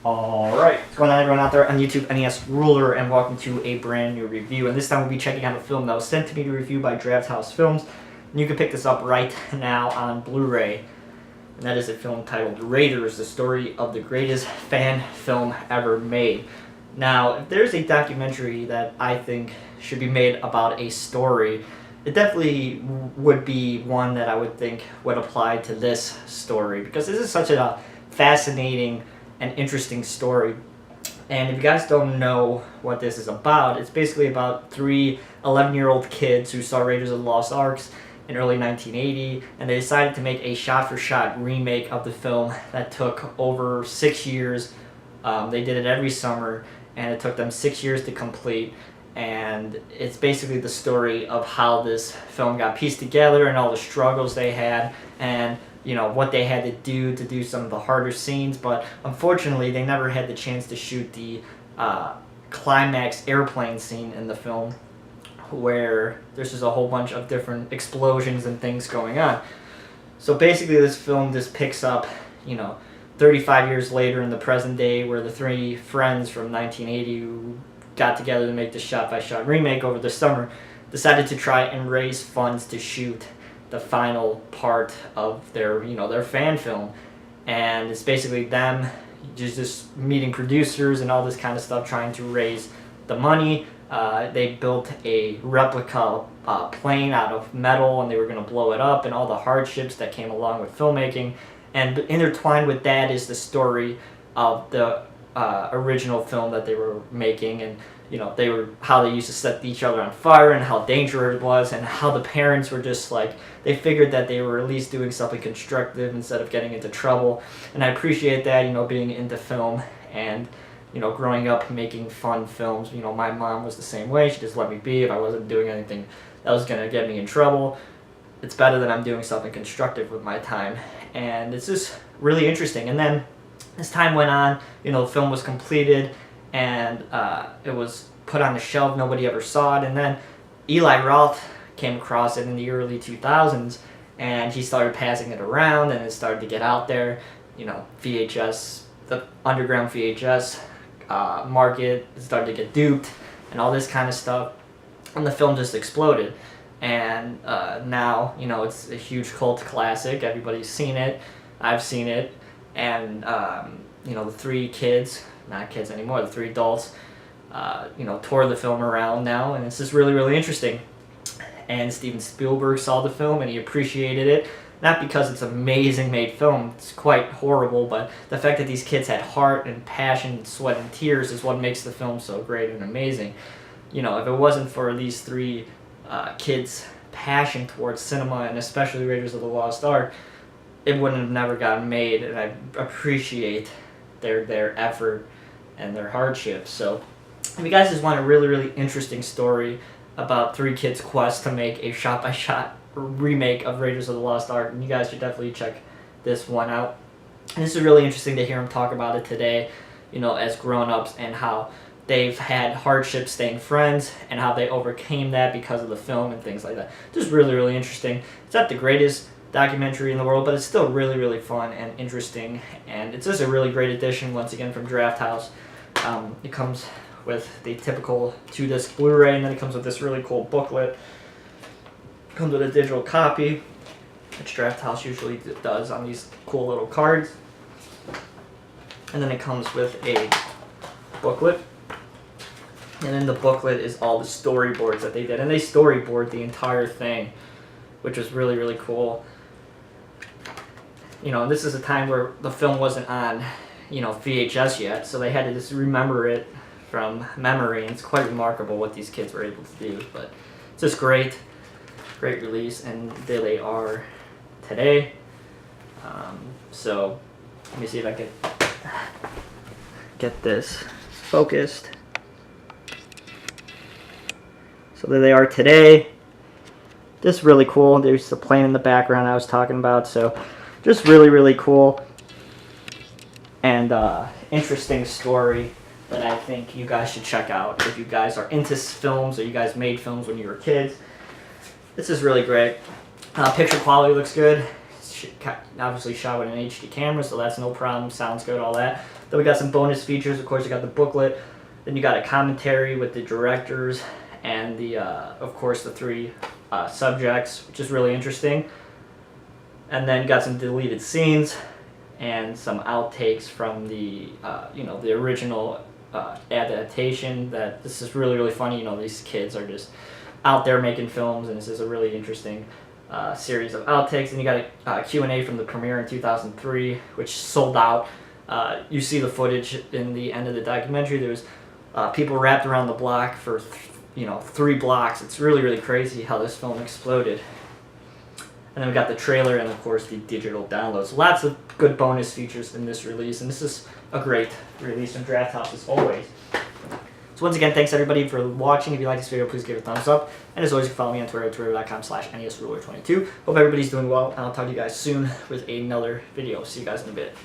Alright, what's going on everyone out there on YouTube, NES Ruler, and welcome to a brand new review. And this time we'll be checking out a film that was sent to me to review by Drafthouse Films. And you can pick this up right now on Blu-ray. And that is a film titled Raiders, the story of the greatest fan film ever made. Now, if there's a documentary that I think should be made about a story, it definitely would be one that I would think would apply to this story. Because this is such a fascinating and interesting story. And if you guys don't know what this is about, it's basically about three 11-year-old kids who saw Raiders of the Lost Arks in early 1980, and they decided to make a shot-for-shot remake of the film that took over 6 years. They did it every summer, and it took them 6 years to complete. And it's basically the story of how this film got pieced together and all the struggles they had, and you know what they had to do some of the harder scenes. But unfortunately, they never had the chance to shoot the climax airplane scene in the film, where there's just a whole bunch of different explosions and things going on. So basically, this film just picks up, 35 years later in the present day, where the three friends from 1980 who got together to make the shot-by-shot remake over the summer decided to try and raise funds to shoot the final part of their fan film. And it's basically them just meeting producers and all this kind of stuff, trying to raise the money. They built a replica plane out of metal, and they were going to blow it up, and all the hardships that came along with filmmaking. And intertwined with that is the story of the original film that they were making, and how they used to set each other on fire, and how dangerous it was, and how the parents were just like, they figured that they were at least doing something constructive instead of getting into trouble. And I appreciate that, being into film and growing up making fun films. My mom was the same way. She just let me be. If I wasn't doing anything that was going to get me in trouble, it's better that I'm doing something constructive with my time. And it's just really interesting. And then as time went on, the film was completed, and it was put on the shelf. Nobody ever saw it. And then Eli Roth came across it in the early 2000s, and he started passing it around, and it started to get out there. VHS, the underground VHS market started to get duped, and all this kind of stuff. And the film just exploded. And now, it's a huge cult classic. Everybody's seen it. I've seen it. And, the three kids, not kids anymore, the three adults, tour the film around now. And it's just really, really interesting. And Steven Spielberg saw the film, and he appreciated it. Not because it's an amazing made film, it's quite horrible, but the fact that these kids had heart and passion, sweat and tears is what makes the film so great and amazing. If it wasn't for these three kids' passion towards cinema, and especially Raiders of the Lost Ark, it wouldn't have never gotten made. And I appreciate their effort and their hardship. So if you guys just want a really, really interesting story about three kids' quest to make a shot-by-shot remake of Raiders of the Lost Ark, and you guys should definitely check this one out. And this is really interesting to hear them talk about it today, as grown-ups, and how they've had hardships staying friends, and how they overcame that because of the film and things like that. Just really, really interesting. It's not the greatest documentary in the world, but it's still really, really fun and interesting, and it's just a really great addition, once again, from Drafthouse. It comes with the typical 2-disc Blu-ray, and then it comes with this really cool booklet. It comes with a digital copy, which Drafthouse usually does on these cool little cards. And then it comes with a booklet. And in the booklet is all the storyboards that they did. And they storyboard the entire thing, which was really, really cool. And this is a time where the film wasn't on, VHS yet, so they had to just remember it from memory, and it's quite remarkable what these kids were able to do. But it's just great release, and there they are today. So let me see if I can get this focused. So there they are today. Just really cool. There's the plane in the background I was talking about. So just really, really cool and interesting story that I think you guys should check out if you guys are into films, or you guys made films when you were kids. This is really great. Picture quality looks good. obviously shot with an HD camera, so that's no problem. Sounds good, all that. Then we got some bonus features. Of course, you got the booklet. Then you got a commentary with the directors and the, of course, the 3 subjects, which is really interesting. And then got some deleted scenes and some outtakes from the, the original adaptation. That this is really, really funny. These kids are just out there making films, and this is a really interesting series of outtakes. And you got a Q&A from the premiere in 2003, which sold out. You see the footage in the end of the documentary. There was people wrapped around the block for 3 blocks. It's really, really crazy how this film exploded. And then we got the trailer and, of course, the digital downloads. Lots of good bonus features in this release, and this is a great release from Drafthouse as always. So once again, thanks everybody for watching. If you like this video, please give it a thumbs up. And as always, you can follow me on Twitter at twitter.com/NESRuler22. Hope everybody's doing well, and I'll talk to you guys soon with another video. See you guys in a bit.